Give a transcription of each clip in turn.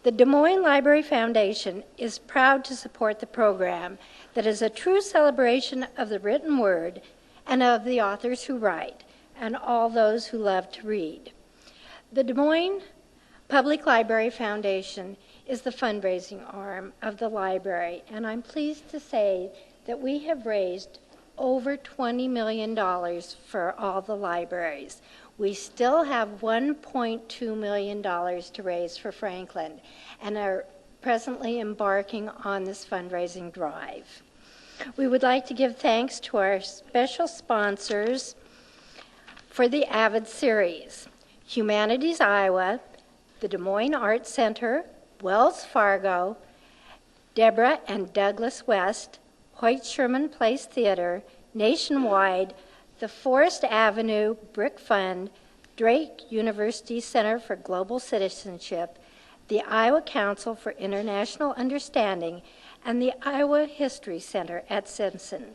The Des Moines Library Foundation is proud to support the program that is a true celebration of the written word and of the authors who write and all those who love to read. The Des Moines Public Library Foundation is the fundraising arm of the library, and I'm pleased to say that we have raised over $20 million for all the libraries. We still have $1.2 million to raise for Franklin and are presently embarking on this fundraising drive. We would like to give thanks to our special sponsors for the AViD series: Humanities Iowa, the Des Moines Arts Center, Wells Fargo, Deborah and Douglas West, Hoyt Sherman Place Theater, Nationwide, the Forest Avenue Brick Fund, Drake University Center for Global Citizenship, the Iowa Council for International Understanding, and the Iowa History Center at Simpson.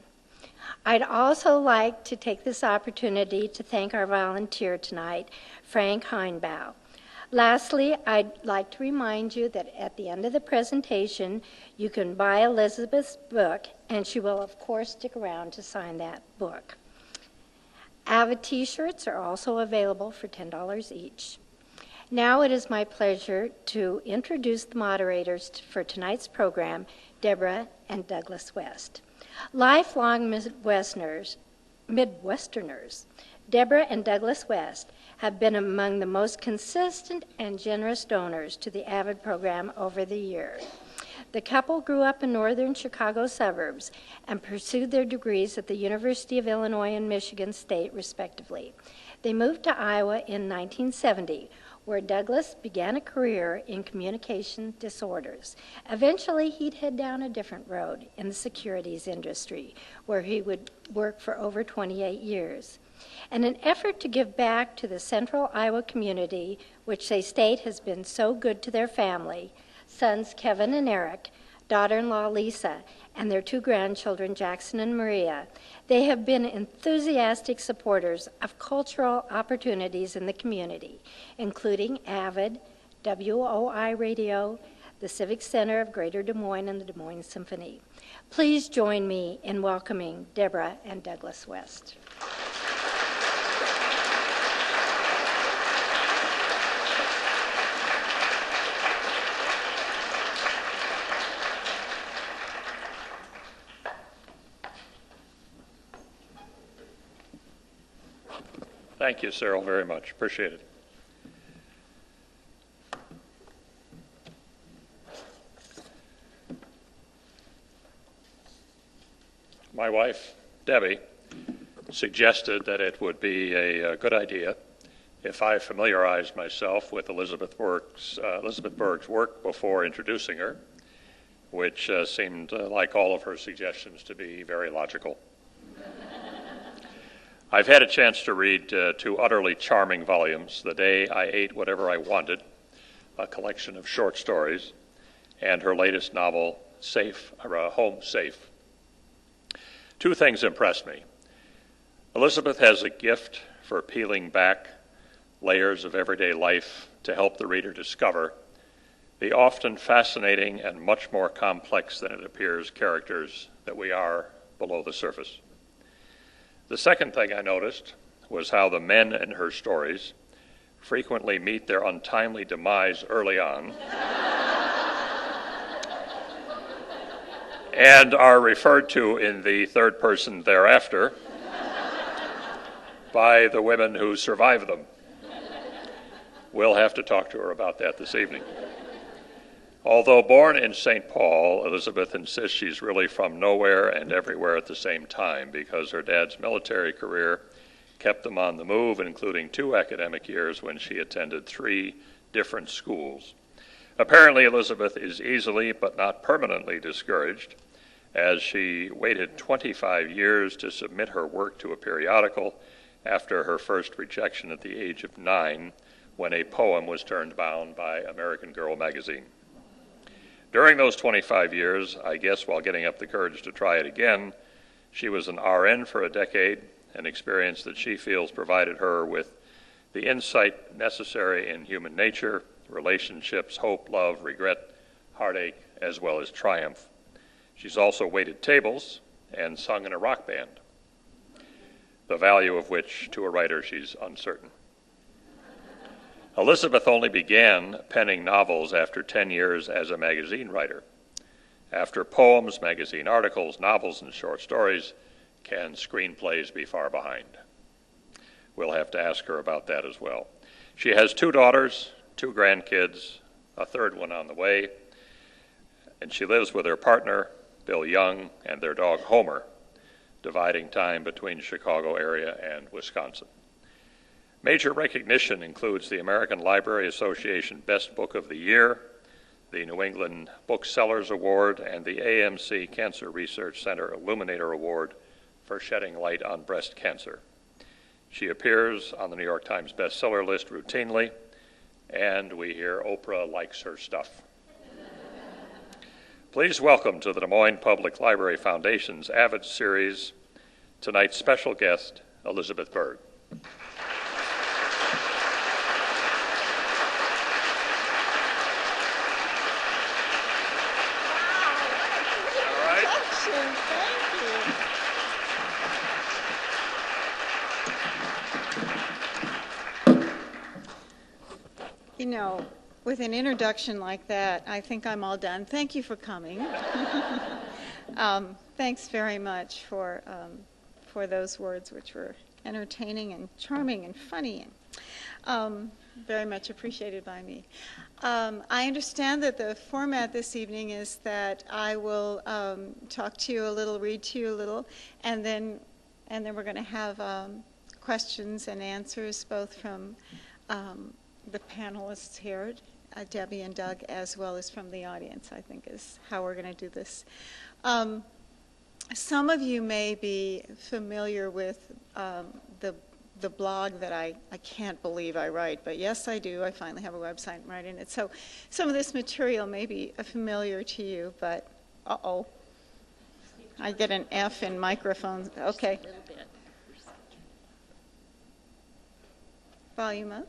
I'd also like to take this opportunity to thank our volunteer tonight, Frank Heinbaugh. Lastly, I'd like to remind you that at the end of the presentation, you can buy Elizabeth's book, and she will, of course, stick around to sign that book. AViD t-shirts are also available for $10 each. Now it is my pleasure to introduce the moderators for tonight's program, Deborah and Douglas West. Lifelong Midwesterners, Deborah and Douglas West have been among the most consistent and generous donors to the AViD program over the years. The couple grew up in northern Chicago suburbs and pursued their degrees at the University of Illinois and Michigan State, respectively. They moved to Iowa in 1970, where Douglas began a career in communication disorders. Eventually, he'd head down a different road in the securities industry, where he would work for over 28 years. In an effort to give back to the central Iowa community, which they state has been so good to their family, sons Kevin and Eric, daughter-in-law Lisa, and their two grandchildren, Jackson and Maria, they have been enthusiastic supporters of cultural opportunities in the community, including AViD, WOI Radio, the Civic Center of Greater Des Moines, and the Des Moines Symphony. Please join me in welcoming Deborah and Douglas West. Thank you, Cyril, very much. Appreciate it. My wife, Debbie, suggested that it would be a good idea if I familiarized myself with Elizabeth Berg's work before introducing her, which seemed like all of her suggestions to be very logical. I've had a chance to read two utterly charming volumes, The Day I Ate Whatever I Wanted, a collection of short stories, and her latest novel, Home Safe. Two things impressed me. Elizabeth has a gift for peeling back layers of everyday life to help the reader discover the often fascinating and much more complex than it appears characters that we are below the surface. The second thing I noticed was how the men in her stories frequently meet their untimely demise early on and are referred to in the third person thereafter by the women who survive them. We'll have to talk to her about that this evening. Although born in St. Paul, Elizabeth insists she's really from nowhere and everywhere at the same time because her dad's military career kept them on the move, including 2 academic years when she attended 3 different schools. Apparently, Elizabeth is easily but not permanently discouraged, as she waited 25 years to submit her work to a periodical after her first rejection at the age of 9, when a poem was turned bound by American Girl magazine. During those 25 years, I guess while getting up the courage to try it again, she was an RN for a decade, an experience that she feels provided her with the insight necessary in human nature relationships, hope, love, regret, heartache, as well as triumph. She's also waited tables and sung in a rock band, the value of which, to a writer, she's uncertain. Elizabeth only began penning novels after 10 years as a magazine writer. After poems, magazine articles, novels, and short stories, can screenplays be far behind? We'll have to ask her about that as well. She has 2 daughters, 2 grandkids, a 3rd one on the way, and she lives with her partner, Bill Young, and their dog Homer, dividing time between Chicago area and Wisconsin. Major recognition includes the American Library Association Best Book of the Year, the New England Booksellers Award, and the AMC Cancer Research Center Illuminator Award for shedding light on breast cancer. She appears on the New York Times bestseller list routinely, and we hear Oprah likes her stuff. Please welcome to the Des Moines Public Library Foundation's AViD series, tonight's special guest, Elizabeth Berg. You know, with an introduction like that, I think I'm all done. Thank you for coming. Thanks very much for those words, which were entertaining and charming and funny, and very much appreciated by me. I understand that the format this evening is that I will talk to you a little, read to you a little, and then we're going to have questions and answers both from the panelists here, Debbie and Doug, as well as from the audience, I think is how we're going to do this. Some of you may be familiar with the blog that I can't believe I write, but yes, I do. I finally have a website and write in it. So some of this material may be familiar to you, but uh-oh. I get an F in microphones. Okay. Volume up.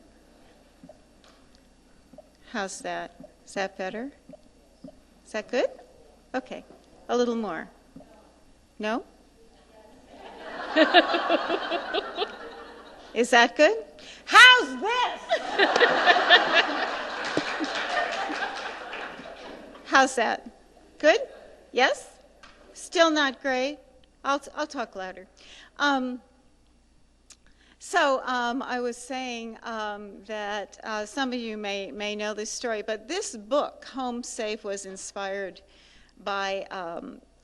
How's that? Is that better? Is that good? Okay. A little more. No? Is that good? How's this? How's that? Good? Yes? Still not great? I'll talk louder. So I was saying that some of you may know this story, but this book, Home Safe, was inspired by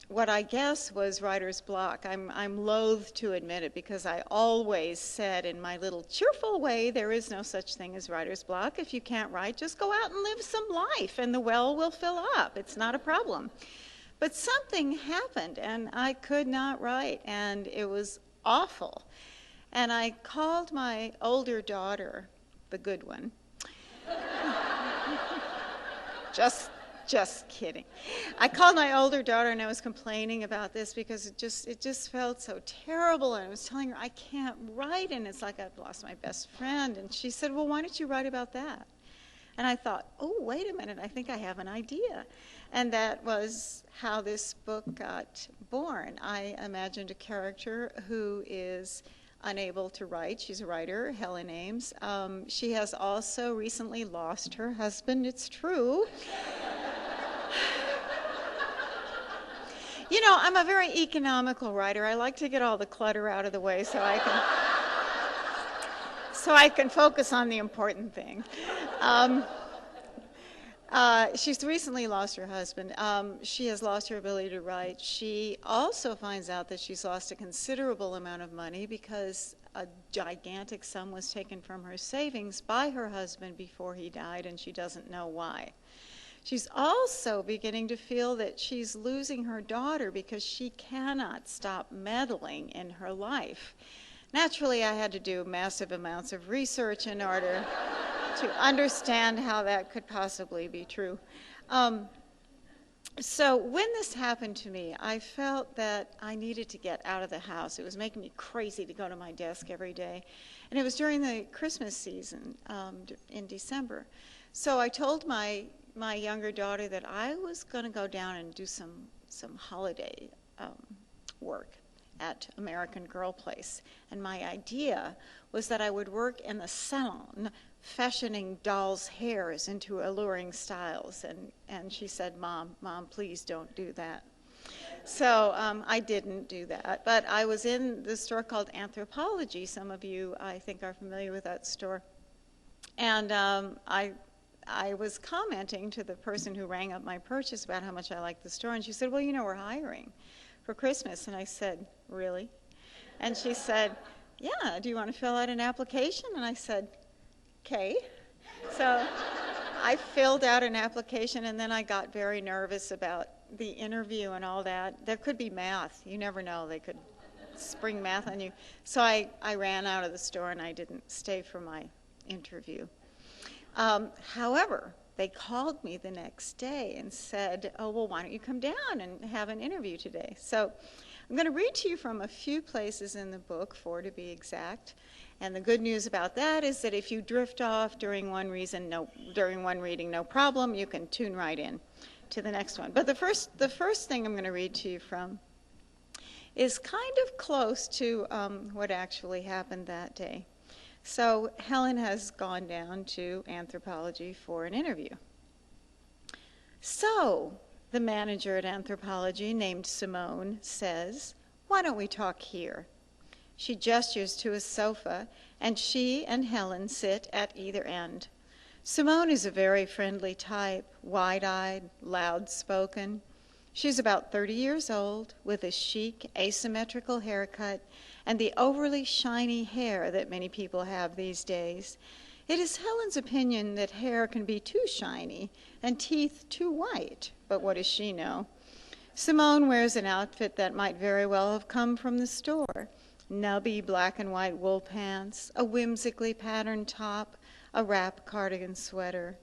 what I guess was writer's block. I'm loath to admit it because I always said in my little cheerful way, there is no such thing as writer's block. If you can't write, just go out and live some life and the well will fill up. It's not a problem. But something happened and I could not write, and it was awful. And I called my older daughter, the good one. Just kidding. I called my older daughter and I was complaining about this because it just felt so terrible. And I was telling her I can't write, and it's like I've lost my best friend. And she said, well, why don't you write about that? And I thought, oh, wait a minute, I think I have an idea. And that was how this book got born. I imagined a character who is unable to write. She's a writer, Helen Ames. She has also recently lost her husband, it's true. You know, I'm a very economical writer. I like to get all the clutter out of the way so I can focus on the important thing. She's recently lost her husband. She has lost her ability to write. She also finds out that she's lost a considerable amount of money because a gigantic sum was taken from her savings by her husband before he died, and she doesn't know why. She's also beginning to feel that she's losing her daughter because she cannot stop meddling in her life. Naturally, I had to do massive amounts of research in order to understand how that could possibly be true. So when this happened to me, I felt that I needed to get out of the house. It was making me crazy to go to my desk every day. And it was during the Christmas season in December. So I told my younger daughter that I was going to go down and do some holiday work at American Girl Place. And my idea was that I would work in the salon, fashioning dolls' hairs into alluring styles. And she said, Mom, please don't do that. So I didn't do that. But I was in the store called Anthropology. Some of you, I think, are familiar with that store. And I was commenting to the person who rang up my purchase about how much I liked the store. And she said, well, you know, we're hiring for Christmas. And I said, really? And she said, yeah, do you want to fill out an application? And I said, okay. So I filled out an application, and then I got very nervous about the interview and all that. There could be math. You never know. They could spring math on you. So I ran out of the store, and I didn't stay for my interview. However, they called me the next day and said, oh, well, why don't you come down and have an interview today? So I'm going to read to you from a few places in the book, 4 to be exact. And the good news about that is that if you drift off during one reading, no problem. You can tune right in to the next one. But the first thing I'm going to read to you from is kind of close to what actually happened that day. So Helen has gone down to Anthropology for an interview. So the manager at Anthropology, named Simone, says, why don't we talk here? She gestures to a sofa, and she and Helen sit at either end. Simone is a very friendly type, wide-eyed, loud-spoken. She's about 30 years old, with a chic, asymmetrical haircut and the overly shiny hair that many people have these days. It is Helen's opinion that hair can be too shiny and teeth too white, but what does she know? Simone wears an outfit that might very well have come from the store. Nubby black and white wool pants, a whimsically patterned top, a wrap cardigan sweater.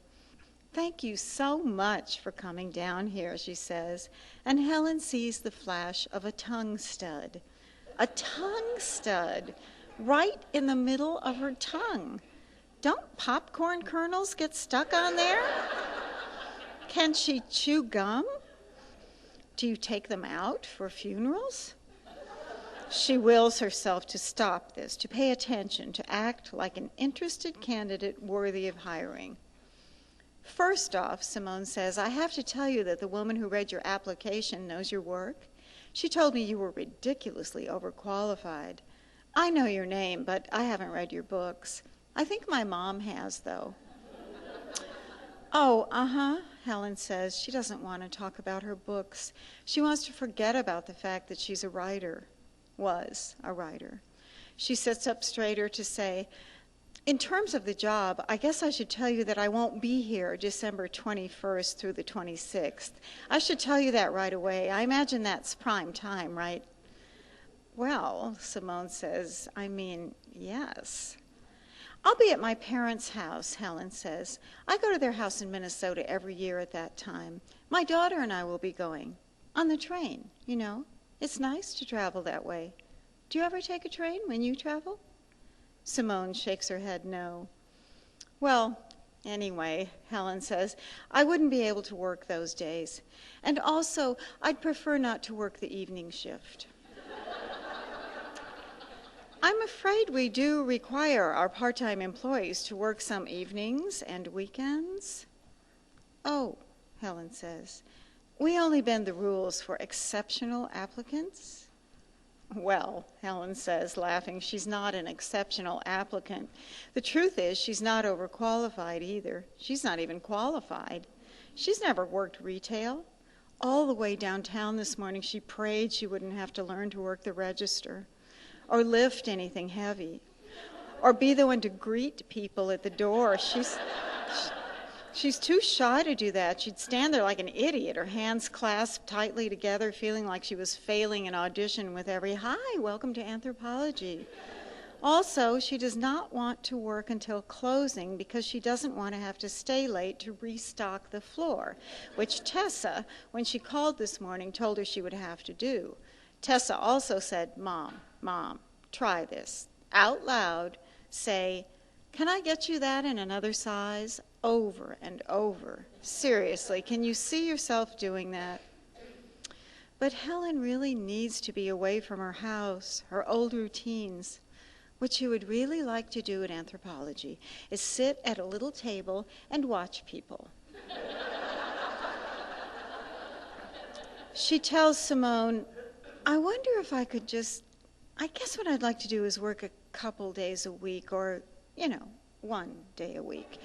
Thank you so much for coming down here, she says, and Helen sees the flash of a tongue stud. A tongue stud right in the middle of her tongue. Don't popcorn kernels get stuck on there? Can she chew gum? Do you take them out for funerals? She wills herself to stop this, to pay attention, to act like an interested candidate worthy of hiring. First off, Simone says, I have to tell you that the woman who read your application knows your work. She told me you were ridiculously overqualified. I know your name, but I haven't read your books. I think my mom has, though. Oh, Helen says. She doesn't want to talk about her books. She wants to forget about the fact that she's a writer, was a writer. She sits up straighter to say, in terms of the job, I guess I should tell you that I won't be here December 21st through the 26th. I should tell you that right away. I imagine that's prime time, right? Well, Simone says, I mean, yes. I'll be at my parents' house, Helen says. I go to their house in Minnesota every year at that time. My daughter and I will be going. On the train, you know. It's nice to travel that way. Do you ever take a train when you travel? Simone shakes her head no. Well, anyway, Helen says, I wouldn't be able to work those days. And also, I'd prefer not to work the evening shift. I'm afraid we do require our part-time employees to work some evenings and weekends. Oh, Helen says, we only bend the rules for exceptional applicants. Well, Helen says, laughing, she's not an exceptional applicant. The truth is, she's not overqualified either. She's not even qualified. She's never worked retail. All the way downtown this morning, she prayed she wouldn't have to learn to work the register, or lift anything heavy, or be the one to greet people at the door. She's too shy to do that. She'd stand there like an idiot, her hands clasped tightly together, feeling like she was failing an audition with every, hi, welcome to Anthropology. Also, she does not want to work until closing because she doesn't want to have to stay late to restock the floor, which Tessa, when she called this morning, told her she would have to do. Tessa also said, Mom, try this. Out loud, say, can I get you that in another size? over and over. Seriously, can you see yourself doing that? But Helen really needs to be away from her house, her old routines. What she would really like to do in anthropology is sit at a little table and watch people. She tells Simone, I wonder if I could I guess what I'd like to do is work a couple days a week or, 1 day a week.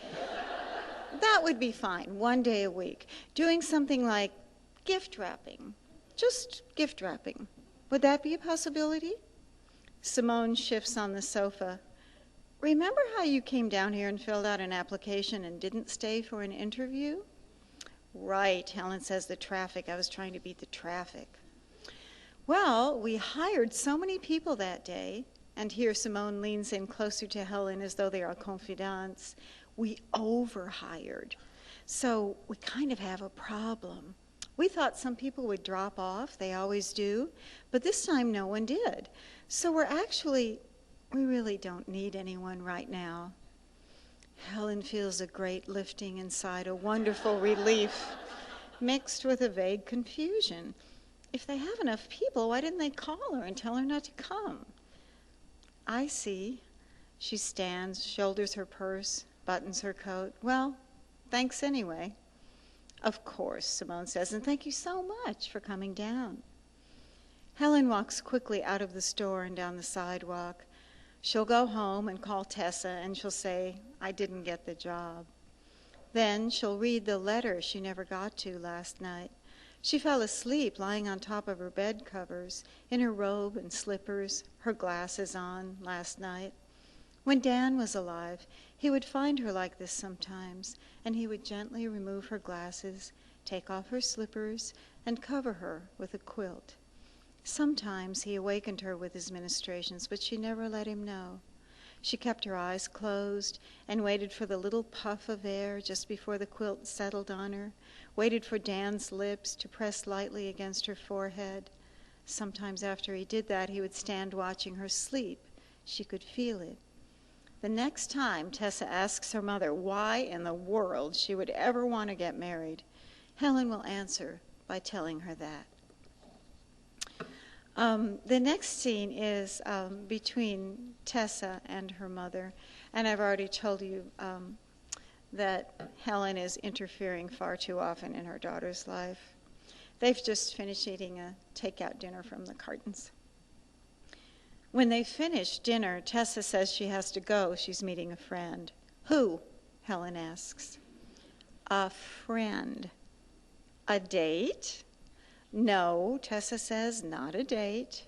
That would be fine, 1 day a week. Doing something like gift wrapping. Just gift wrapping. Would that be a possibility? Simone shifts on the sofa. Remember how you came down here and filled out an application and didn't stay for an interview? Right, Helen says, the traffic. I was trying to beat the traffic. Well, we hired so many people that day, and here Simone leans in closer to Helen as though they are confidants. We overhired. So we kind of have a problem. We thought some people would drop off, they always do, but this time no one did. So we really don't need anyone right now. Helen feels a great lifting inside, a wonderful relief, mixed with a vague confusion. If they have enough people, why didn't they call her and tell her not to come? I see. She stands, shoulders her purse, buttons her coat. Well, thanks anyway. Of course, Simone says, and thank you so much for coming down. Helen walks quickly out of the store and down the sidewalk. She'll go home and call Tessa, and she'll say, I didn't get the job. Then she'll read the letter she never got to last night. She fell asleep lying on top of her bed covers, in her robe and slippers, her glasses on last night. When Dan was alive, he would find her like this sometimes, and he would gently remove her glasses, take off her slippers, and cover her with a quilt. Sometimes he awakened her with his ministrations, but she never let him know. She kept her eyes closed and waited for the little puff of air just before the quilt settled on her, waited for Dan's lips to press lightly against her forehead. Sometimes after he did that, he would stand watching her sleep. She could feel it. The next time Tessa asks her mother why in the world she would ever want to get married, Helen will answer by telling her that. The next scene is between Tessa and her mother, and I've already told you that Helen is interfering far too often in her daughter's life. They've just finished eating a takeout dinner from the cartons. When they finish dinner, Tessa says she has to go. She's meeting a friend. Who? Helen asks. A friend. A date? No, Tessa says, not a date.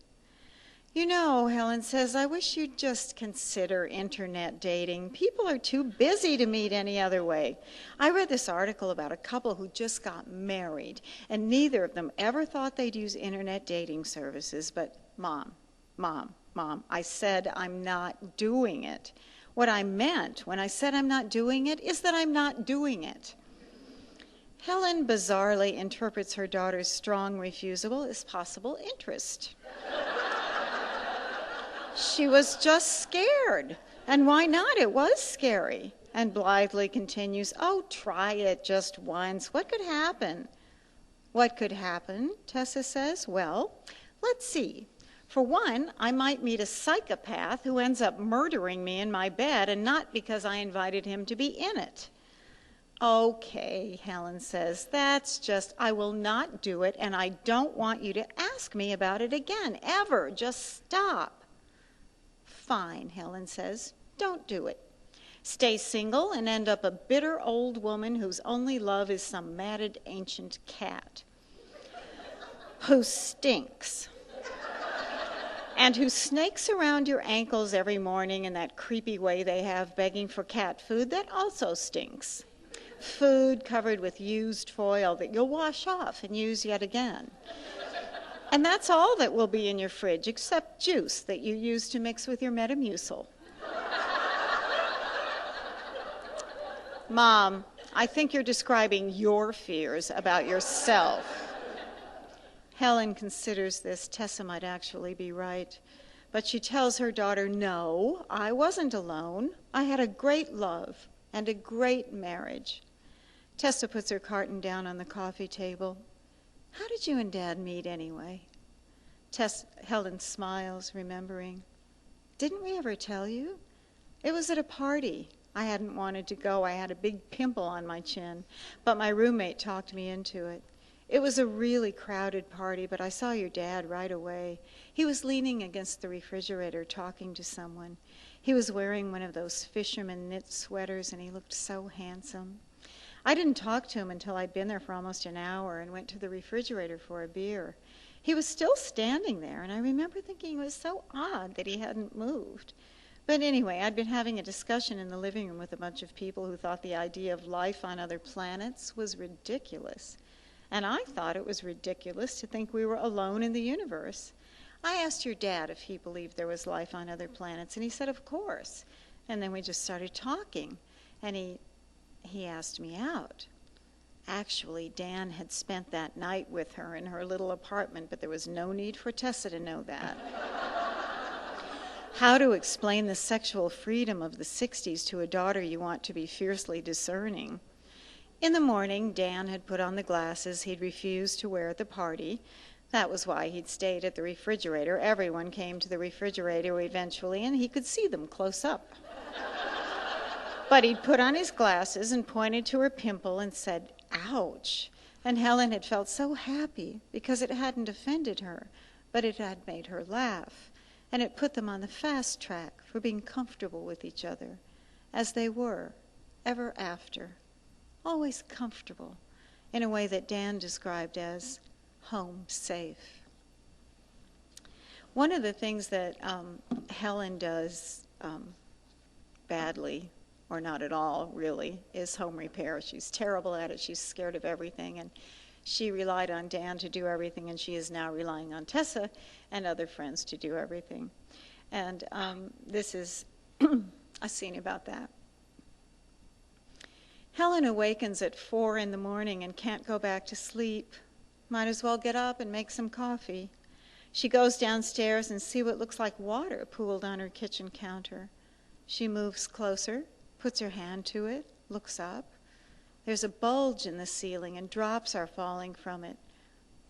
You know, Helen says, I wish you'd just consider internet dating. People are too busy to meet any other way. I read this article about a couple who just got married, and neither of them ever thought they'd use internet dating services, but Mom, I said I'm not doing it. What I meant when I said I'm not doing it is that I'm not doing it. Helen bizarrely interprets her daughter's strong refusal as possible interest. She was just scared. And why not? It was scary. And blithely continues, oh, try it just once. What could happen? What could happen, Tessa says? Well, let's see. For one, I might meet a psychopath who ends up murdering me in my bed, and not because I invited him to be in it. Okay, Helen says, that's just, I will not do it, and I don't want you to ask me about it again, ever. Just stop. Fine, Helen says, don't do it. Stay single and end up a bitter old woman whose only love is some matted ancient cat who stinks and who snakes around your ankles every morning in that creepy way they have, begging for cat food that also stinks. Food covered with used foil that you'll wash off and use yet again. And that's all that will be in your fridge, except juice that you use to mix with your Metamucil. Mom, I think you're describing your fears about yourself. Helen considers this. Tessa might actually be right. But she tells her daughter, no, I wasn't alone. I had a great love, and a great marriage. Tessa puts her carton down on the coffee table. How did you and Dad meet anyway? Helen smiles, remembering. Didn't we ever tell you? It was at a party. I hadn't wanted to go. I had a big pimple on my chin, but my roommate talked me into it. It was a really crowded party, but I saw your dad right away. He was leaning against the refrigerator talking to someone. He was wearing one of those fisherman knit sweaters, and he looked so handsome. I didn't talk to him until I'd been there for almost an hour and went to the refrigerator for a beer. He was still standing there, and I remember thinking it was so odd that he hadn't moved. But anyway, I'd been having a discussion in the living room with a bunch of people who thought the idea of life on other planets was ridiculous. And I thought it was ridiculous to think we were alone in the universe. I asked your dad if he believed there was life on other planets, and he said, of course. And then we just started talking, and he asked me out. Actually, Dan had spent that night with her in her little apartment, but there was no need for Tessa to know that. How to explain the sexual freedom of the 60s to a daughter you want to be fiercely discerning? In the morning, Dan had put on the glasses he'd refused to wear at the party. That was why he'd stayed at the refrigerator. Everyone came to the refrigerator eventually, and he could see them close up. But he'd put on his glasses and pointed to her pimple and said, ouch. And Helen had felt so happy because it hadn't offended her, but it had made her laugh. And it put them on the fast track for being comfortable with each other, as they were, ever after. Always comfortable, in a way that Dan described as home safe. One of the things that Helen does badly, or not at all, really, is home repair. She's terrible at it. She's scared of everything. And she relied on Dan to do everything, and she is now relying on Tessa and other friends to do everything. And this is a scene about that. Helen awakens at 4 in the morning and can't go back to sleep. Might as well get up and make some coffee. She goes downstairs and sees what looks like water pooled on her kitchen counter. She moves closer, puts her hand to it, looks up. There's a bulge in the ceiling and drops are falling from it.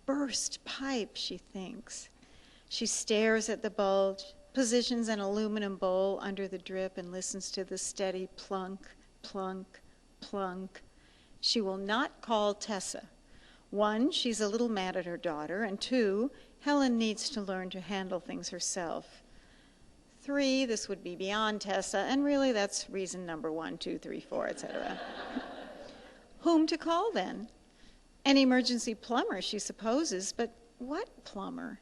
Burst pipe, she thinks. She stares at the bulge, positions an aluminum bowl under the drip, and listens to the steady plunk, plunk, plunk. She will not call Tessa. 1, she's a little mad at her daughter, and 2, Helen needs to learn to handle things herself. 3, this would be beyond Tessa, and really that's reason number 1, 2, 3, 4, etc. Whom to call then? An emergency plumber, she supposes, but what plumber?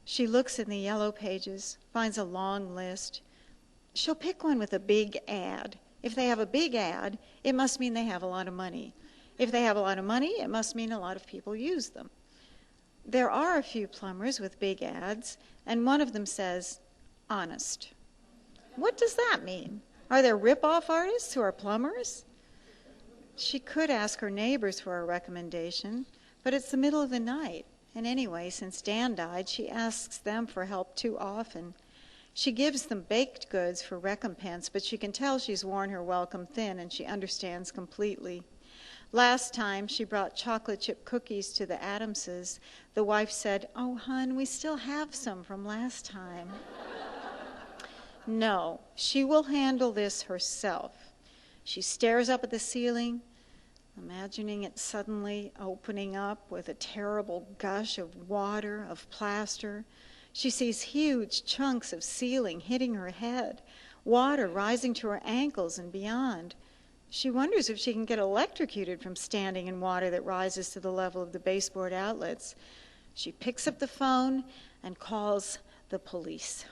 She looks in the yellow pages, finds a long list. She'll pick one with a big ad. If they have a big ad, it must mean they have a lot of money. If they have a lot of money, it must mean a lot of people use them. There are a few plumbers with big ads, and one of them says, honest. What does that mean? Are there rip-off artists who are plumbers? She could ask her neighbors for a recommendation, but it's the middle of the night. And anyway, since Dan died, she asks them for help too often. She gives them baked goods for recompense, but she can tell she's worn her welcome thin, and she understands completely. Last time she brought chocolate chip cookies to the Adamses, the wife said, "Oh, hon, we still have some from last time." No, she will handle this herself. She stares up at the ceiling, imagining it suddenly opening up with a terrible gush of water, of plaster. She sees huge chunks of ceiling hitting her head, water rising to her ankles and beyond. She wonders if she can get electrocuted from standing in water that rises to the level of the baseboard outlets. She picks up the phone and calls the police.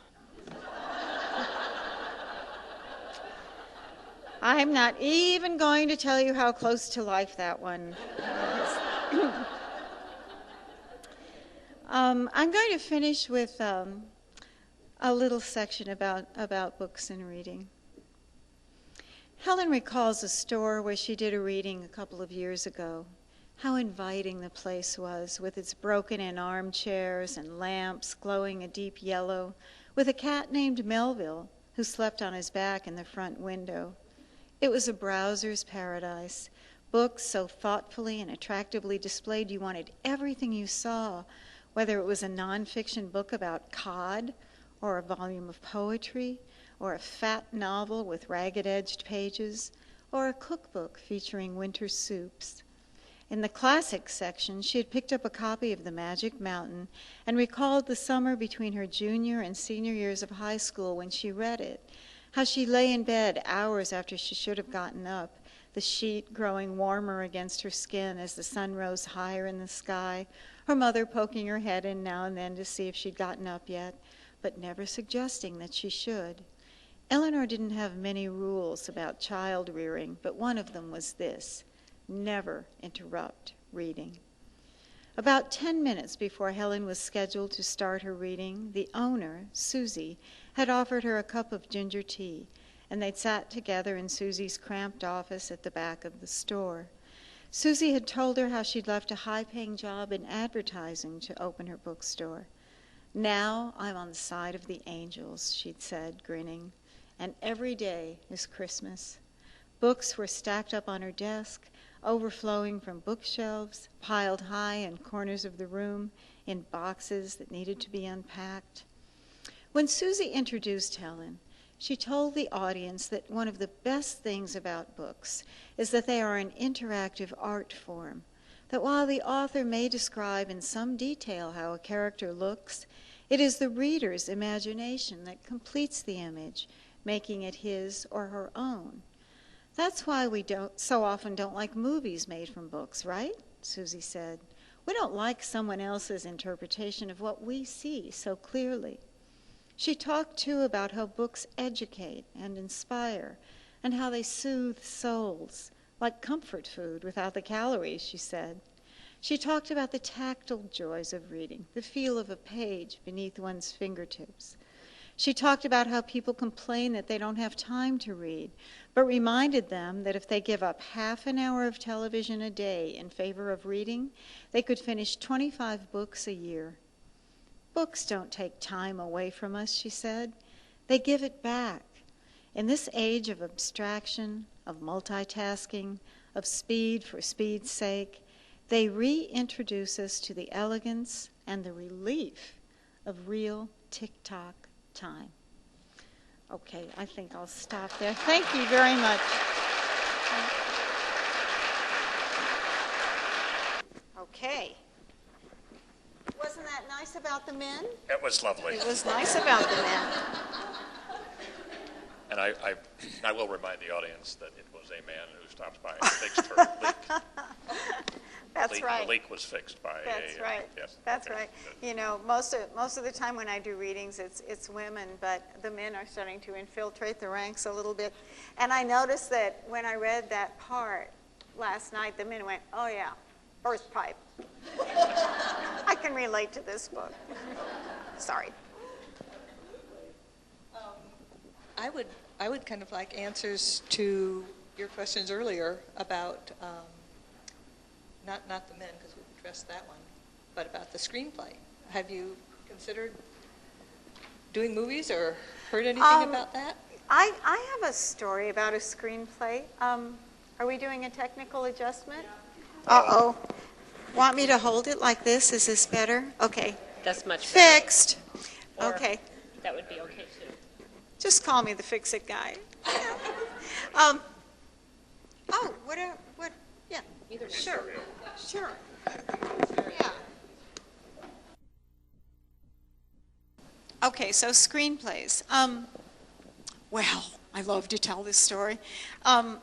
I'm not even going to tell you how close to life that one is. I'm going to finish with a little section about books and reading. Helen recalls a store where she did a reading a couple of years ago. How inviting the place was, with its broken-in armchairs and lamps glowing a deep yellow, with a cat named Melville who slept on his back in the front window. It was a browser's paradise. Books so thoughtfully and attractively displayed you wanted everything you saw, whether it was a nonfiction book about cod, or a volume of poetry, or a fat novel with ragged-edged pages, or a cookbook featuring winter soups. In the classics section, she had picked up a copy of The Magic Mountain and recalled the summer between her junior and senior years of high school when she read it, how she lay in bed hours after she should have gotten up, the sheet growing warmer against her skin as the sun rose higher in the sky, her mother poking her head in now and then to see if she'd gotten up yet, but never suggesting that she should. Eleanor didn't have many rules about child rearing, but one of them was this: never interrupt reading. About 10 minutes before Helen was scheduled to start her reading, the owner, Susie, had offered her a cup of ginger tea, and they'd sat together in Susie's cramped office at the back of the store. Susie had told her how she'd left a high-paying job in advertising to open her bookstore. "Now I'm on the side of the angels," she'd said, grinning, "and every day is Christmas." Books were stacked up on her desk, overflowing from bookshelves, piled high in corners of the room, in boxes that needed to be unpacked. When Susie introduced Helen, she told the audience that one of the best things about books is that they are an interactive art form, that while the author may describe in some detail how a character looks, it is the reader's imagination that completes the image, making it his or her own. "That's why we so often don't like movies made from books, right?" Susie said. "We don't like someone else's interpretation of what we see so clearly." She talked, too, about how books educate and inspire, and how they soothe souls, like comfort food without the calories, she said. She talked about the tactile joys of reading, the feel of a page beneath one's fingertips. She talked about how people complain that they don't have time to read, but reminded them that if they give up half an hour of television a day in favor of reading, they could finish 25 books a year. "Books don't take time away from us," she said. "They give it back. In this age of abstraction, of multitasking, of speed for speed's sake, they reintroduce us to the elegance and the relief of real tick-tock time." Okay, I think I'll stop there. Thank you very much. Okay. Wasn't that nice about the men? It was lovely. It was nice about the men. And I will remind the audience that it was a man who stopped by and fixed her leak. That's right. The leak was fixed by That's a... right. Yes. That's Okay. right. You know, most of the time when I do readings, it's women, but the men are starting to infiltrate the ranks a little bit. And I noticed that when I read that part last night, the men went, "Oh yeah, burst pipe." I can relate to this book. Sorry. I would kind of like answers to your questions earlier about not the men, because we've addressed that one, but about the screenplay. Have you considered doing movies or heard anything about that? I have a story about a screenplay. Are we doing a technical adjustment? Uh-oh. Want me to hold it like this? Is this better? Okay. That's much better. Fixed. Or Okay. That would be okay too. Just call me the fix-it guy. Yeah. Either way. Sure. Yeah. Okay, so screenplays. Well, I love to tell this story. I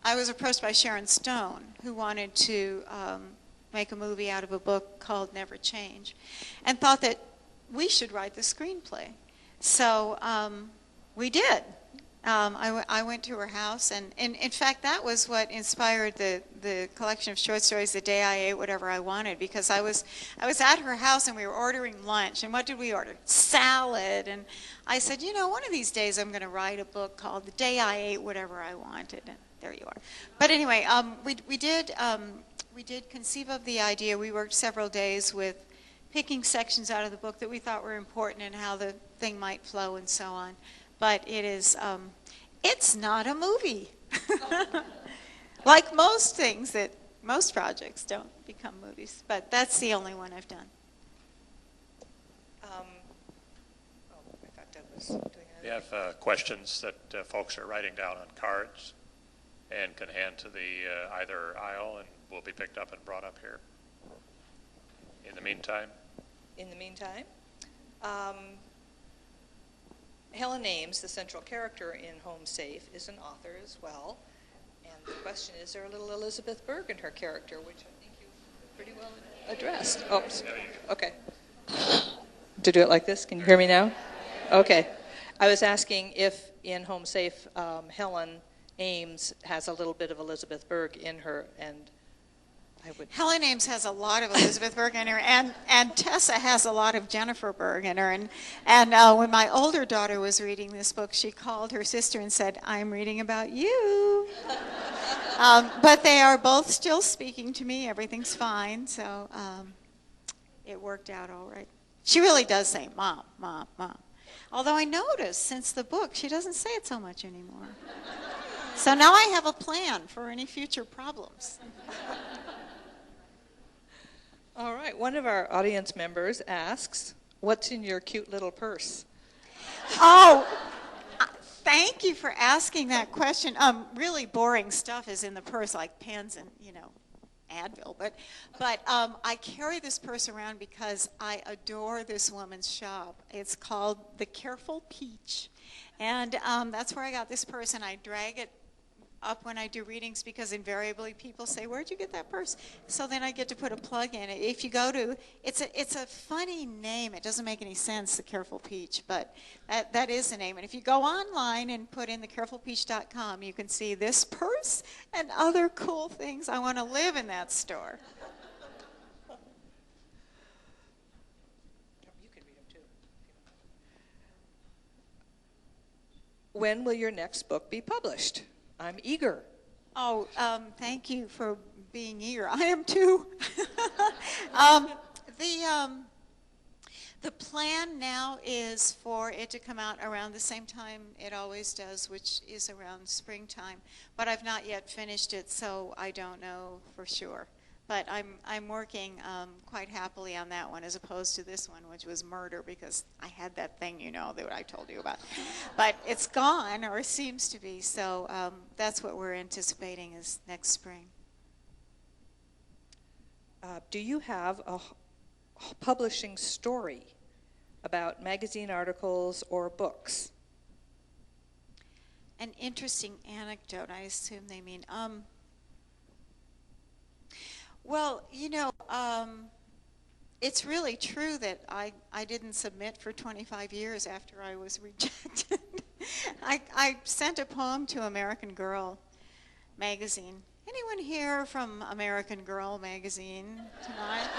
was approached by Sharon Stone, who wanted to make a movie out of a book called Never Change, and thought that we should write the screenplay. So we did. I went to her house, and in fact, that was what inspired the collection of short stories, The Day I Ate Whatever I Wanted, because I was at her house, and we were ordering lunch, and what did we order? Salad, and I said, you know, one of these days I'm going to write a book called The Day I Ate Whatever I Wanted, and there you are. But anyway, we did conceive of the idea. We worked several days with picking sections out of the book that we thought were important and how the thing might flow and so on. but it's not a movie. Like most things most projects don't become movies, but that's the only one I've done. I thought Doug was doing that. We have questions that folks are writing down on cards and can hand to the either aisle and will be picked up and brought up here. In the meantime, Helen Ames, the central character in Home Safe, is an author as well. And the question is there a little Elizabeth Berg in her character, which I think you've pretty well addressed. Oops. Okay. To do it like this, can you hear me now? Okay. I was asking if in Home Safe, Helen Ames has a little bit of Elizabeth Berg in her, and I would... Helen Ames has a lot of Elizabeth Berg in her, and Tessa has a lot of Jennifer Berg in her. And when my older daughter was reading this book, she called her sister and said, "I'm reading about you." But they are both still speaking to me. Everything's fine, so it worked out all right. She really does say, "Mom, Mom, Mom." Although I noticed since the book, she doesn't say it so much anymore. So now I have a plan for any future problems. All right. One of our audience members asks, what's in your cute little purse? Oh, thank you for asking that question. Really boring stuff is in the purse, like pens and, Advil. But I carry this purse around because I adore this woman's shop. It's called The Careful Peach. And that's where I got this purse, and I drag it up when I do readings because invariably people say, "Where'd you get that purse?" So then I get to put a plug in it. If you go to, it's a funny name. It doesn't make any sense, The Careful Peach, but that is the name. And if you go online and put in thecarefulpeach.com, you can see this purse and other cool things. I want to live in that store. You can read them too. When will your next book be published? I'm eager. Oh, thank you for being eager. I am too. The plan now is for it to come out around the same time it always does, which is around springtime. But I've not yet finished it, so I don't know for sure. But I'm working quite happily on that one as opposed to this one, which was murder, because I had that thing, that I told you about. But it's gone, or seems to be, so that's what we're anticipating is next spring. Do you have a publishing story about magazine articles or books? An interesting anecdote, I assume they mean. Well, it's really true that I didn't submit for 25 years after I was rejected. I sent a poem to American Girl magazine. Anyone here from American Girl magazine tonight?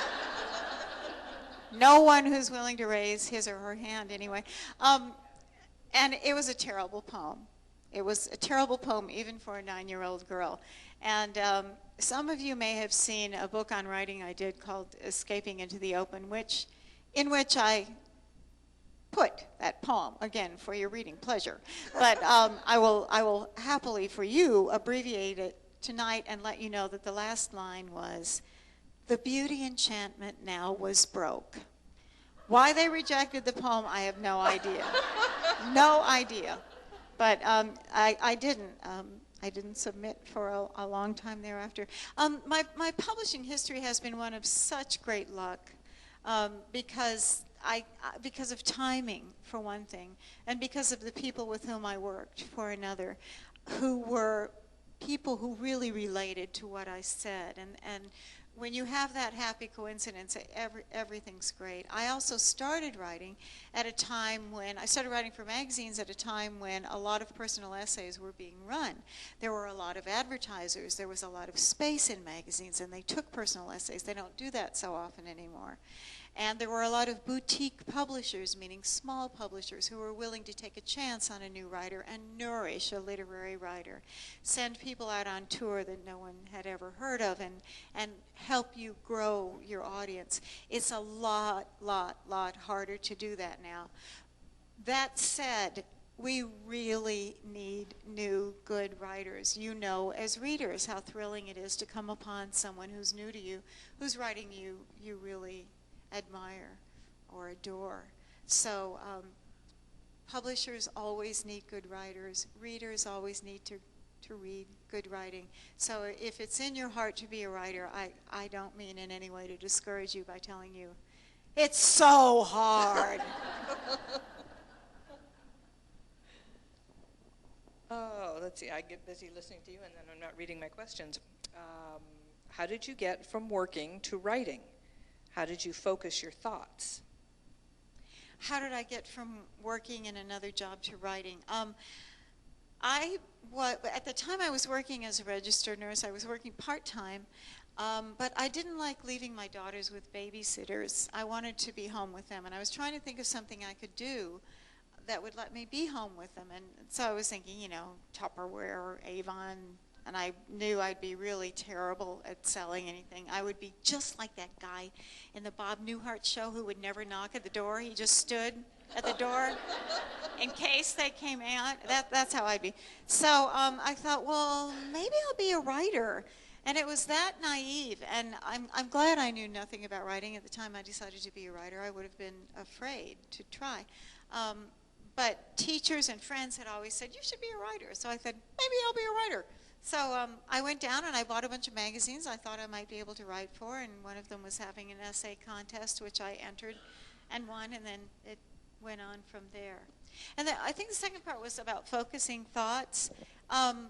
No one who's willing to raise his or her hand anyway. And it was a terrible poem. It was a terrible poem even for a 9-year-old girl. And some of you may have seen a book on writing I did called Escaping into the Open, in which I put that poem, again, for your reading pleasure. But I will happily, for you, abbreviate it tonight and let you know that the last line was, "The beauty enchantment now was broke." Why they rejected the poem, I have no idea. No idea. But I didn't submit for a long time thereafter. My publishing history has been one of such great luck because of timing, for one thing, and because of the people with whom I worked, for another, who were people who really related to what I said. And when you have that happy coincidence, everything's great. I also started writing at a time when, I started writing for magazines at a time when a lot of personal essays were being run. There were a lot of advertisers, there was a lot of space in magazines, and they took personal essays. They don't do that so often anymore. And there were a lot of boutique publishers, meaning small publishers, who were willing to take a chance on a new writer and nourish a literary writer, send people out on tour that no one had ever heard of, and help you grow your audience. It's a lot harder to do that now. That said, we really need new, good writers. You know, as readers, how thrilling it is to come upon someone who's new to you, whose writing you really admire or adore. So publishers always need good writers. Readers always need to read good writing. So if it's in your heart to be a writer, I don't mean in any way to discourage you by telling you, it's so hard. Oh, let's see. I get busy listening to you, and then I'm not reading my questions. How did you get from working to writing? How did you focus your thoughts? How did I get from working in another job to writing? At the time I was working as a registered nurse. I was working part-time, but I didn't like leaving my daughters with babysitters. I wanted to be home with them, and I was trying to think of something I could do that would let me be home with them. And so I was thinking, you know, Tupperware or Avon, and I knew I'd be really terrible at selling anything. I would be just like that guy in the Bob Newhart show who would never knock at the door. He just stood at the door in case they came out. That's how I'd be. So I thought, well, maybe I'll be a writer. And it was that naive, and I'm glad I knew nothing about writing at the time I decided to be a writer. I would have been afraid to try. But teachers and friends had always said, you should be a writer. So I said, maybe I'll be a writer. So I went down and I bought a bunch of magazines I thought I might be able to write for, and one of them was having an essay contest, which I entered and won, and then it went on from there. And I think the second part was about focusing thoughts. When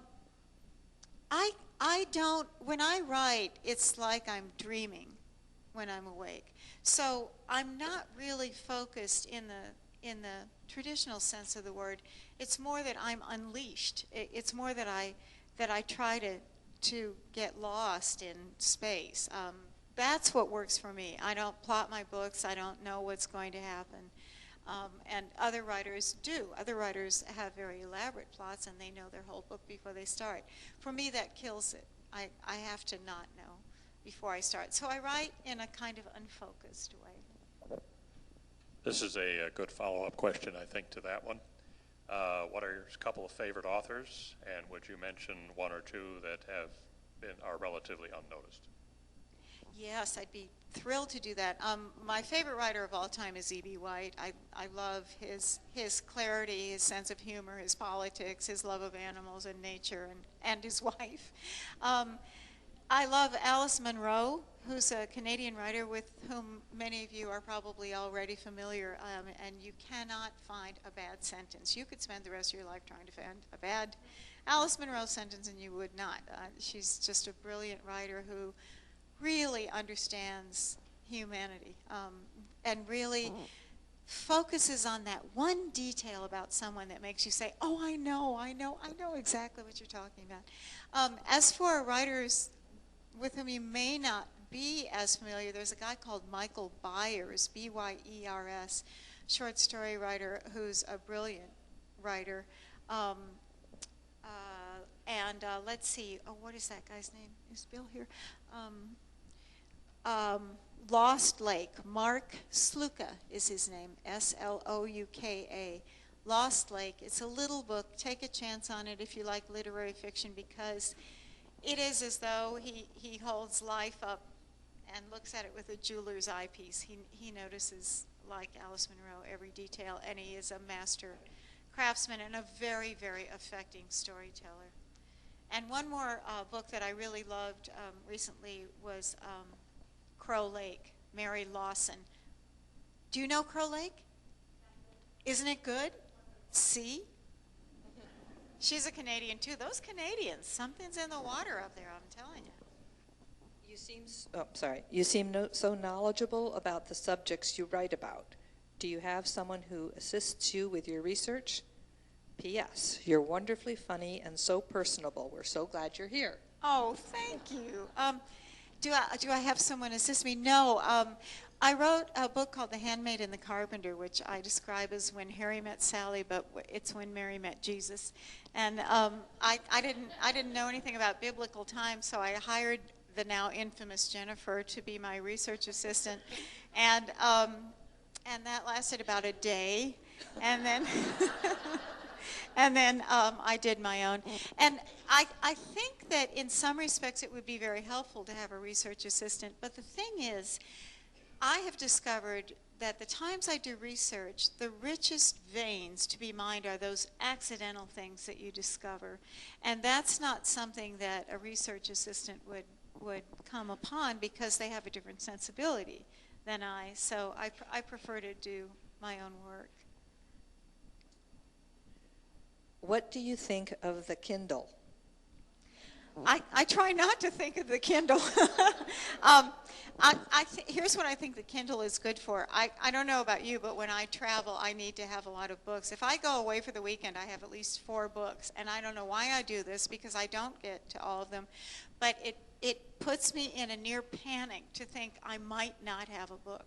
I write, it's like I'm dreaming when I'm awake. So I'm not really focused in the traditional sense of the word. It's more that I'm unleashed. It's more that I try to get lost in space. That's what works for me. I don't plot my books. I don't know what's going to happen. And other writers do. Other writers have very elaborate plots, and they know their whole book before they start. For me, that kills it. I have to not know before I start. So I write in a kind of unfocused way. This is a good follow-up question, I think, to that one. What are your couple of favorite authors, and would you mention one or two that are relatively unnoticed? Yes, I'd be thrilled to do that. My favorite writer of all time is E.B. White. I love his clarity, his sense of humor, his politics, his love of animals and nature, and his wife. I love Alice Munro, who's a Canadian writer with whom many of you are probably already familiar, and you cannot find a bad sentence. You could spend the rest of your life trying to find a bad Alice Munro sentence, and you would not. She's just a brilliant writer who really understands humanity and really focuses on that one detail about someone that makes you say, oh, I know exactly what you're talking about. As for writers with whom you may not be as familiar, there's a guy called Michael Byers, B-Y-E-R-S, short story writer who's a brilliant writer. Let's see, what is that guy's name? Is Bill here? Lost Lake. Mark Sluka is his name, S-L-O-U-K-A. Lost Lake. It's a little book. Take a chance on it if you like literary fiction, because it is as though he holds life up and looks at it with a jeweler's eyepiece. He notices, like Alice Munro, every detail, and he is a master craftsman and a very, very affecting storyteller. And one more book that I really loved recently was Crow Lake, Mary Lawson. Do you know Crow Lake? Isn't it good? See? She's a Canadian too. Those Canadians, something's in the water up there, I'm telling you. You seem so knowledgeable about the subjects you write about. Do you have someone who assists you with your research? P.S. You're wonderfully funny and so personable. We're so glad you're here. Oh, thank you. Do I have someone assist me? No. I wrote a book called The Handmaid and the Carpenter, which I describe as when Harry met Sally, but it's when Mary met Jesus. And I didn't know anything about biblical times, so I hired the now infamous Jennifer to be my research assistant, and that lasted about a day, and then And then I did my own. And I think that in some respects it would be very helpful to have a research assistant. But the thing is, I have discovered that the times I do research, the richest veins to be mined are those accidental things that you discover. And that's not something that a research assistant would come upon because they have a different sensibility than I. So I prefer to do my own work. What do you think of the Kindle? I try not to think of the Kindle. Here's what I think the Kindle is good for. I don't know about you, but when I travel, I need to have a lot of books. If I go away for the weekend, I have at least 4 books. And I don't know why I do this, because I don't get to all of them. But it puts me in a near panic to think I might not have a book.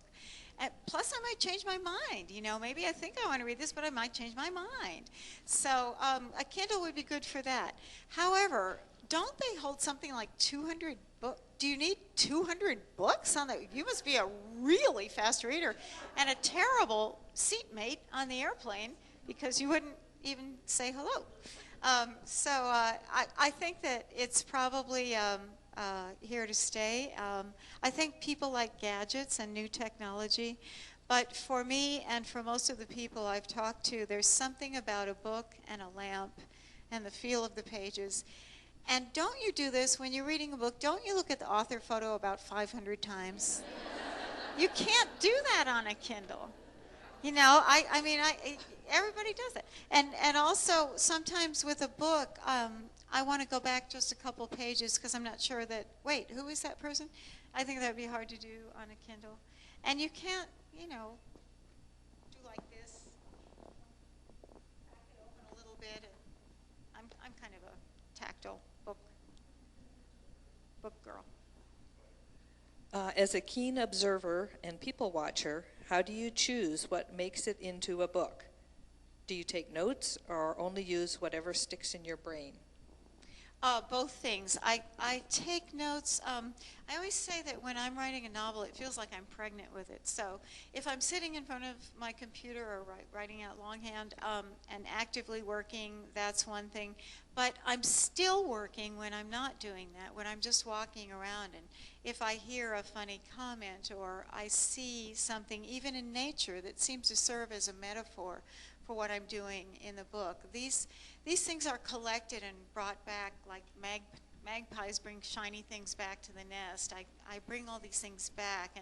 And plus, I might change my mind. You know, maybe I think I want to read this, but I might change my mind. So a Kindle would be good for that. However, don't they hold something like 200 books? Do you need 200 books on that? You must be a really fast reader and a terrible seatmate on the airplane because you wouldn't even say hello. So I think that it's probably here to stay. I think people like gadgets and new technology. But for me and for most of the people I've talked to, there's something about a book and a lamp and the feel of the pages. And don't you do this when you're reading a book? Don't you look at the author photo about 500 times? You can't do that on a Kindle. You know, I mean, everybody does it. And also, sometimes with a book, I want to go back just a couple pages because I'm not sure that, wait, who is that person? I think that would be hard to do on a Kindle. And you can't, you know, do like this. Crack it open a little bit. And I'm kind of a tactile book girl. As a keen observer and people watcher, how do you choose what makes it into a book? Do you take notes or only use whatever sticks in your brain? Both things. I take notes. I always say that when I'm writing a novel, it feels like I'm pregnant with it. So if I'm sitting in front of my computer or writing out longhand and actively working, that's one thing. But I'm still working when I'm not doing that, when I'm just walking around. And if I hear a funny comment or I see something, even in nature, that seems to serve as a metaphor for what I'm doing in the book, these things are collected and brought back like magpies bring shiny things back to the nest. I bring all these things back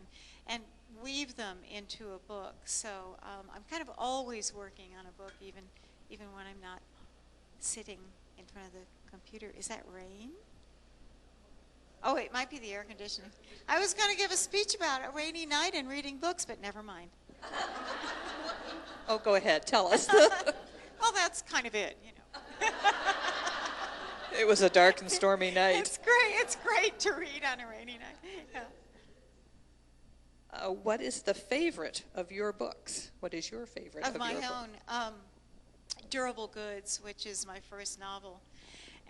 and weave them into a book. So I'm kind of always working on a book, even when I'm not sitting in front of the computer. Is that rain? Oh, it might be the air conditioning. I was going to give a speech about a rainy night and reading books, but never mind. Oh, go ahead. Tell us. Well, that's kind of it, you know. It was a dark and stormy night. It's great. It's great to read on a rainy night. Yeah. What is the favorite of your books? What is your favorite of my your book? own? Durable Goods, which is my first novel.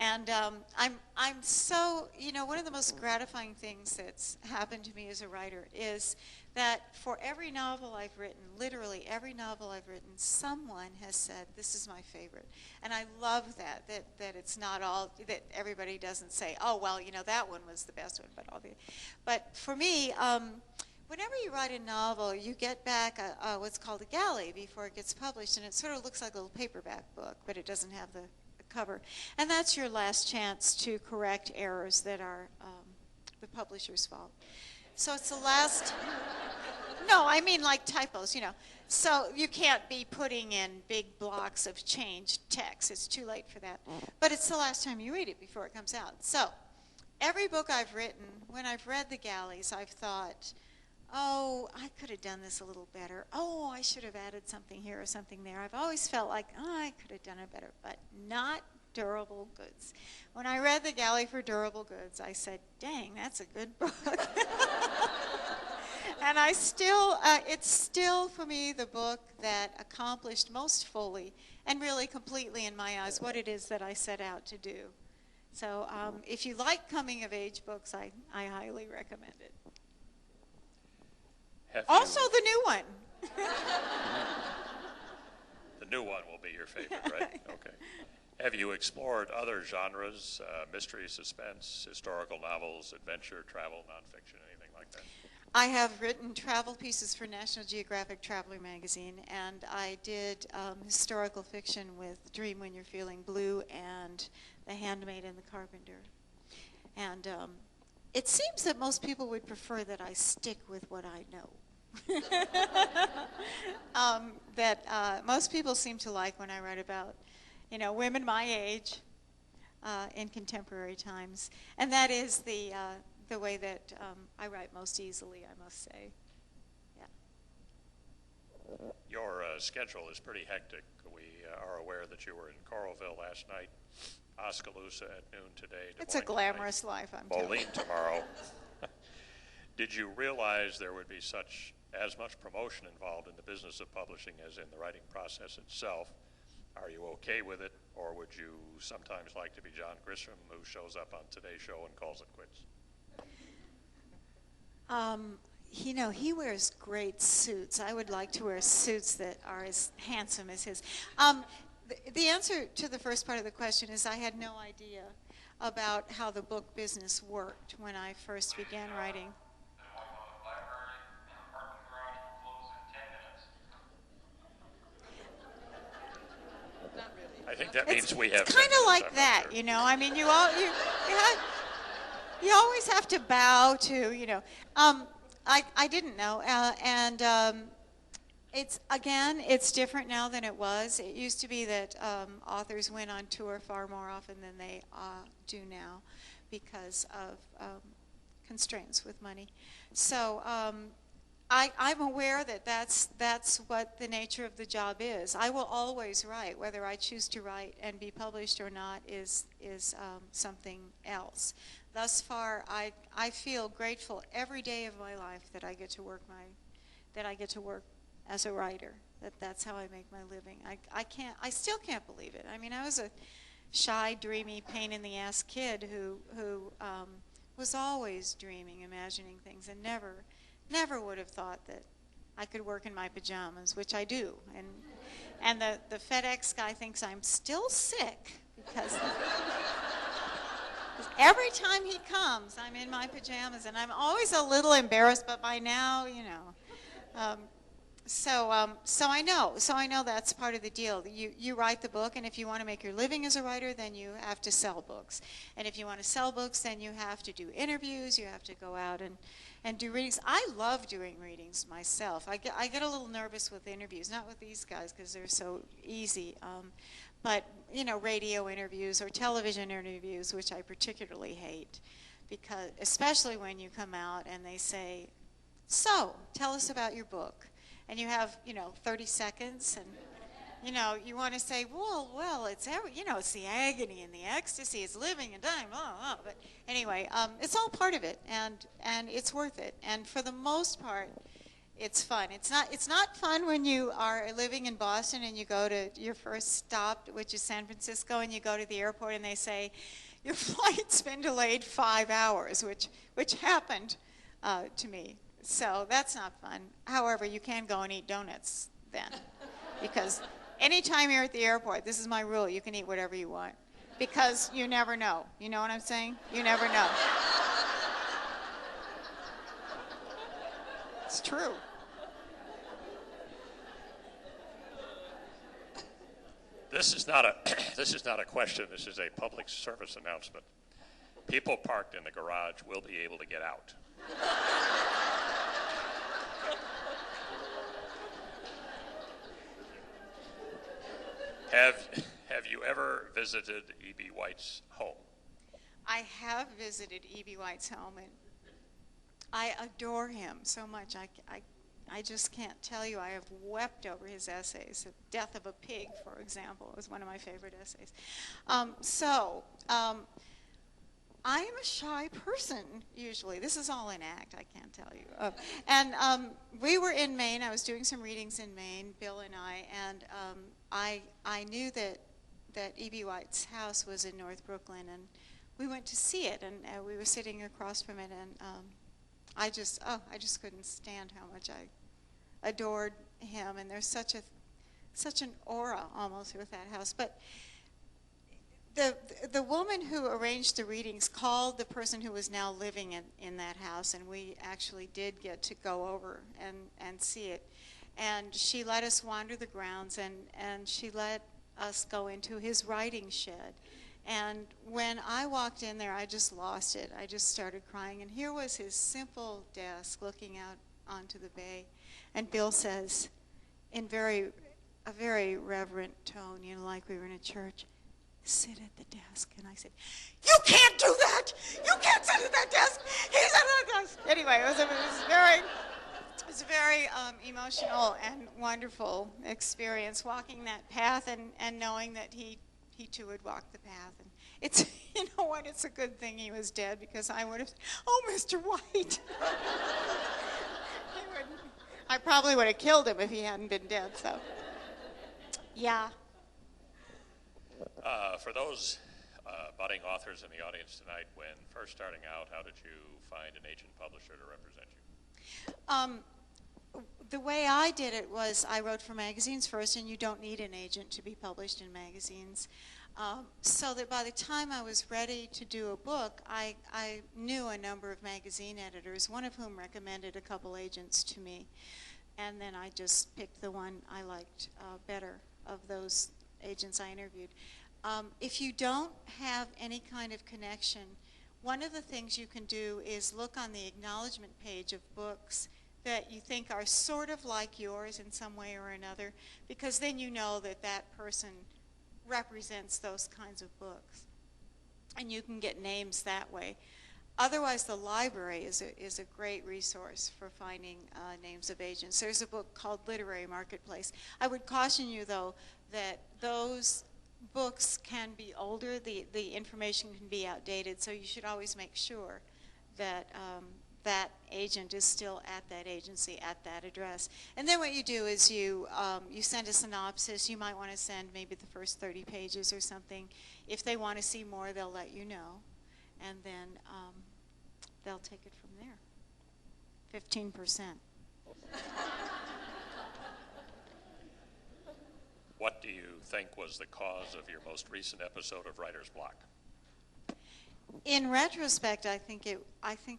And I'm so, you know, one of the most gratifying things that's happened to me as a writer is that for every novel I've written, literally every novel I've written, someone has said, this is my favorite. And I love that it's not all, that everybody doesn't say, oh, well, you know, that one was the best one, but for me, whenever you write a novel, you get back what's called a galley before it gets published, and it sort of looks like a little paperback book, but it doesn't have the cover. And that's your last chance to correct errors that are the publisher's fault. So it's the last, no, I mean like typos, you know. So you can't be putting in big blocks of changed text. It's too late for that. But it's the last time you read it before it comes out. So every book I've written, when I've read The Galleys, I've thought, oh, I could have done this a little better. Oh, I should have added something here or something there. I've always felt like, oh, I could have done it better, but not Durable Goods. When I read The Galley for Durable Goods, I said, dang, that's a good book. And it's still for me the book that accomplished most fully and really completely in my eyes what it is that I set out to do. So if you like coming of age books, I highly recommend it. Also the new one. The new one will be your favorite, right? Okay. Have you explored other genres, mystery, suspense, historical novels, adventure, travel, nonfiction, anything like that? I have written travel pieces for National Geographic Traveler magazine, and I did historical fiction with Dream When You're Feeling Blue and The Handmaid and the Carpenter. And it seems that most people would prefer that I stick with what I know. Most people seem to like when I write about, women my age in contemporary times, and that is the way that I write most easily, I must say. Yeah. Your schedule is pretty hectic. We are aware that you were in Coralville last night, Oskaloosa at noon today. It's a glamorous life, I'm telling you. Moline tomorrow. Did you realize there would be as much promotion involved in the business of publishing as in the writing process itself? Are you okay with it, or would you sometimes like to be John Grisham, who shows up on Today's Show and calls it quits? He wears great suits. I would like to wear suits that are as handsome as his. The answer to the first part of the question is I had no idea about how the book business worked when I first began writing. Not really. I think that means we have. It's kind of like that, I mean, you always have to bow to, I didn't know, it's different now than it was. It used to be that authors went on tour far more often than they do now because of constraints with money. So I'm aware that that's what the nature of the job is. I will always write. Whether I choose to write and be published or not is something else. Thus far, I feel grateful every day of my life that I get to work as a writer. That's how I make my living. I still can't believe it. I mean, I was a shy, dreamy, pain in the ass kid who was always dreaming, imagining things, and never would have thought that I could work in my pajamas, which I do. And the FedEx guy thinks I'm still sick because every time he comes, I'm in my pajamas, and I'm always a little embarrassed, but by now, So I know that's part of the deal. You write the book, and if you want to make your living as a writer, then you have to sell books. And if you want to sell books, then you have to do interviews. You have to go out and do readings. I love doing readings myself. I get a little nervous with interviews, not with these guys because they're so easy, but radio interviews or television interviews, which I particularly hate, because especially when you come out and they say, "So, tell us about your book." And you have, 30 seconds, and, you want to say, well, it's the agony and the ecstasy, it's living and dying, blah, blah, blah. But anyway, it's all part of it, and it's worth it. And for the most part, it's fun. It's not fun when you are living in Boston and you go to your first stop, which is San Francisco, and you go to the airport and they say, your flight's been delayed 5 hours, which happened to me. So that's not fun. However, you can go and eat donuts then, because anytime you're at the airport, this is my rule, you can eat whatever you want, because you never know. You know what I'm saying? You never know. It's true. This is not a question. This is a public service announcement. People parked in the garage will be able to get out. Have you ever visited E.B. White's home? I have visited E.B. White's home, and I adore him so much. I just can't tell you. I have wept over his essays. The Death of a Pig, for example, was one of my favorite essays. I am a shy person, usually. This is all an act, I can't tell you. We were in Maine. I was doing some readings in Maine, Bill and I, and I knew that E.B. White's house was in North Brooklyn, and we went to see it, and we were sitting across from it, and I just couldn't stand how much I adored him, and there's such an aura almost with that house. But The woman who arranged the readings called the person who was now living in that house, and we actually did get to go over and see it. And she let us wander the grounds, and she let us go into his writing shed. And when I walked in there, I just lost it. I just started crying. And here was his simple desk looking out onto the bay. And Bill says, in a very reverent tone, you know, like we were in a church, "Sit at the desk." And I said, "You can't do that! You can't sit at that desk! He's at that desk!" Anyway, it was a very emotional and wonderful experience, walking that path and knowing that he too would walk the path. And it's, you know what, it's a good thing he was dead, because I would have, "Oh, Mr. White." I probably would have killed him if he hadn't been dead, so. Yeah. For those budding authors in the audience tonight, when first starting out, how did you find an agent publisher to represent you? The way I did it was I wrote for magazines first, and you don't need an agent to be published in magazines. So that by the time I was ready to do a book, I knew a number of magazine editors, one of whom recommended a couple agents to me. And then I just picked the one I liked better of those agents I interviewed. If you don't have any kind of connection, one of the things you can do is look on the acknowledgement page of books that you think are sort of like yours in some way or another, because then you know that that person represents those kinds of books. And you can get names that way. Otherwise, the library is a great resource for finding names of agents. There's a book called Literary Marketplace. I would caution you, though, that those books can be older. The information can be outdated, so you should always make sure that that agent is still at that agency at that address. And then what you do is you send a synopsis. You might want to send maybe the first 30 pages or something. If they want to see more, they'll let you know, and then they'll take it from there. 15%. What do you think was the cause of your most recent episode of writer's block? In retrospect, I think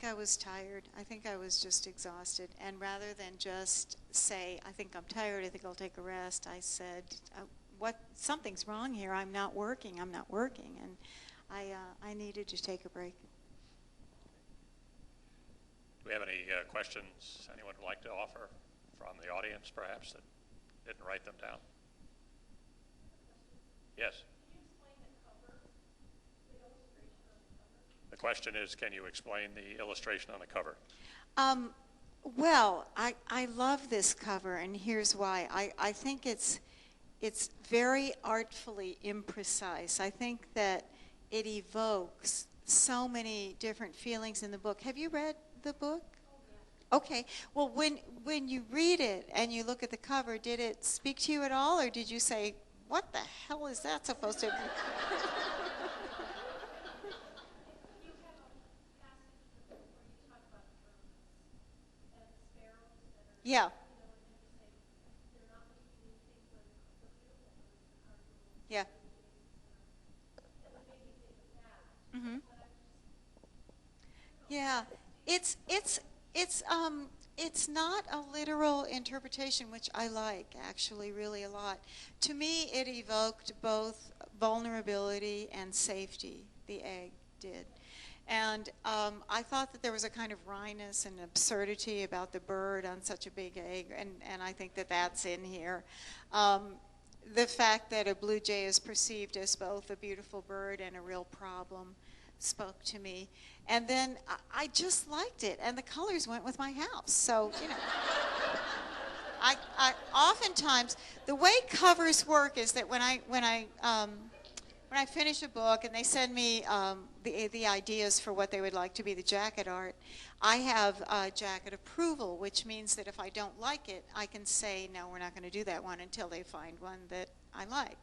I was tired. I think I was just exhausted. And rather than just say, "I think I'm tired, I think I'll take a rest," I said, something's wrong here. I'm not working. And I needed to take a break. Do we have any questions anyone would like to offer from the audience, perhaps, that didn't write them down? Yes. The question is, can you explain the illustration on the cover? Well, I love this cover, and here's why. I think it's very artfully imprecise. I think that it evokes so many different feelings in the book. Have you read the book? Okay. Well, when you read it and you look at the cover, did it speak to you at all, or did you say, "What the hell is that supposed to be?" Yeah. Yeah. Mhm. Yeah. It's not a literal interpretation, which I like actually really a lot. To me, it evoked both vulnerability and safety. The egg did. And I thought that there was a kind of wryness and absurdity about the bird on such a big egg, and I think that that's in here. The fact that a blue jay is perceived as both a beautiful bird and a real problem spoke to me. And then I just liked it, and the colors went with my house. So, you know, I oftentimes, the way covers work is that when I finish a book and they send me the ideas for what they would like to be the jacket art, I have jacket approval, which means that if I don't like it, I can say, "No, we're not going to do that one," until they find one that I like.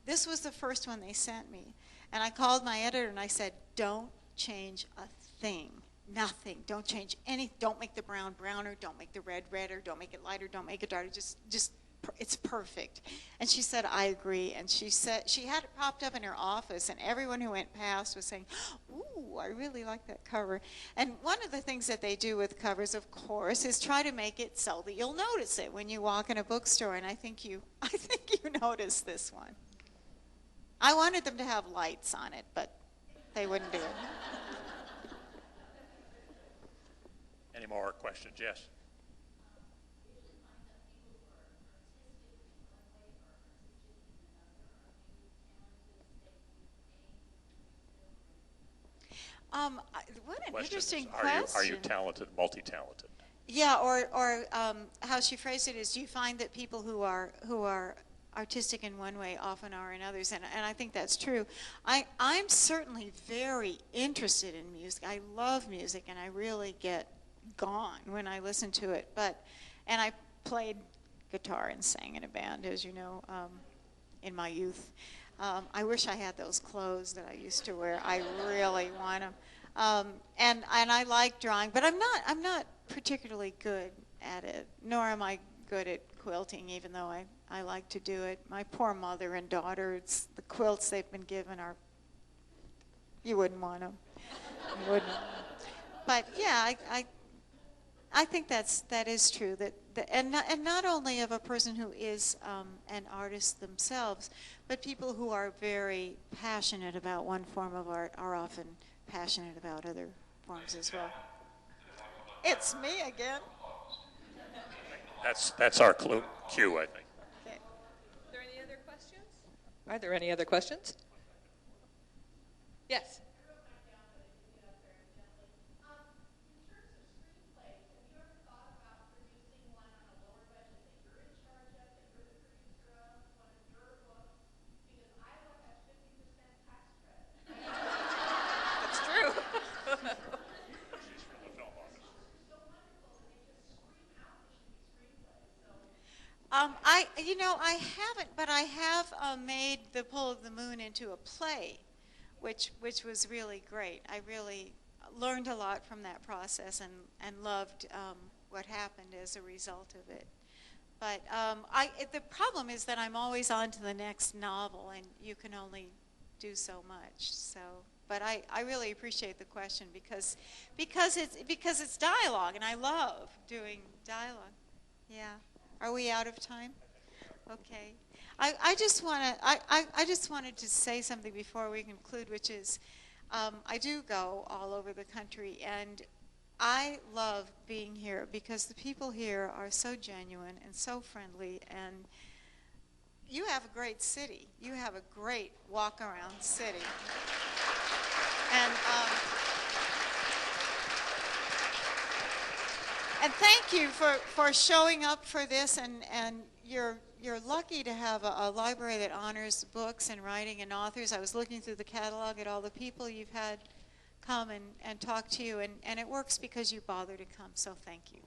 This was the first one they sent me. And I called my editor and I said, "Don't change a thing. Nothing. Don't change anything. Don't make the brown browner. Don't make the red redder. Don't make it lighter. Don't make it darker. Just it's perfect. And she said, I agree. And she said she had it propped up in her office, and everyone who went past was saying, ooh, I really like that cover. And one of the things that they do with covers, of course, is try to make it so that you'll notice it when you walk in a bookstore. And I think you noticed this one. I wanted them to have lights on it, but they wouldn't do it. Any more questions? Yes. What an Question interesting is, question. Are you talented, multi-talented? Yeah, or how she phrased it is, do you find that people who are artistic in one way often are in others? And I think that's true. I'm certainly very interested in music. I love music, and I really get gone when I listen to it. And I played guitar and sang in a band, as you know, in my youth. I wish I had those clothes that I used to wear. I really want them. And I like drawing, but I'm not particularly good at it, nor am I good at quilting, even though I like to do it. My poor mother and daughter, the quilts they've been given are, you wouldn't want them. You wouldn't. But yeah, I think that is true. And not only of a person who is an artist themselves, but people who are very passionate about one form of art are often passionate about other forms as well. It's me again. That's our cue, I think. Okay. Are there any other questions? Are there any other questions? Yes. I haven't, but I have made The Pull of the Moon into a play, which was really great. I really learned a lot from that process and loved what happened as a result of it. But the problem is that I'm always on to the next novel, and you can only do so much. So, but I really appreciate the question because it's dialogue, and I love doing dialogue. Yeah. Are we out of time? Okay. I just wanted to say something before we conclude, which is I do go all over the country, and I love being here because the people here are so genuine and so friendly, and you have a great city. You have a great walk-around city. And thank you for showing up for this, and you're lucky to have a library that honors books and writing and authors. I was looking through the catalog at all the people you've had come and talk to you, and it works because you bother to come, so thank you.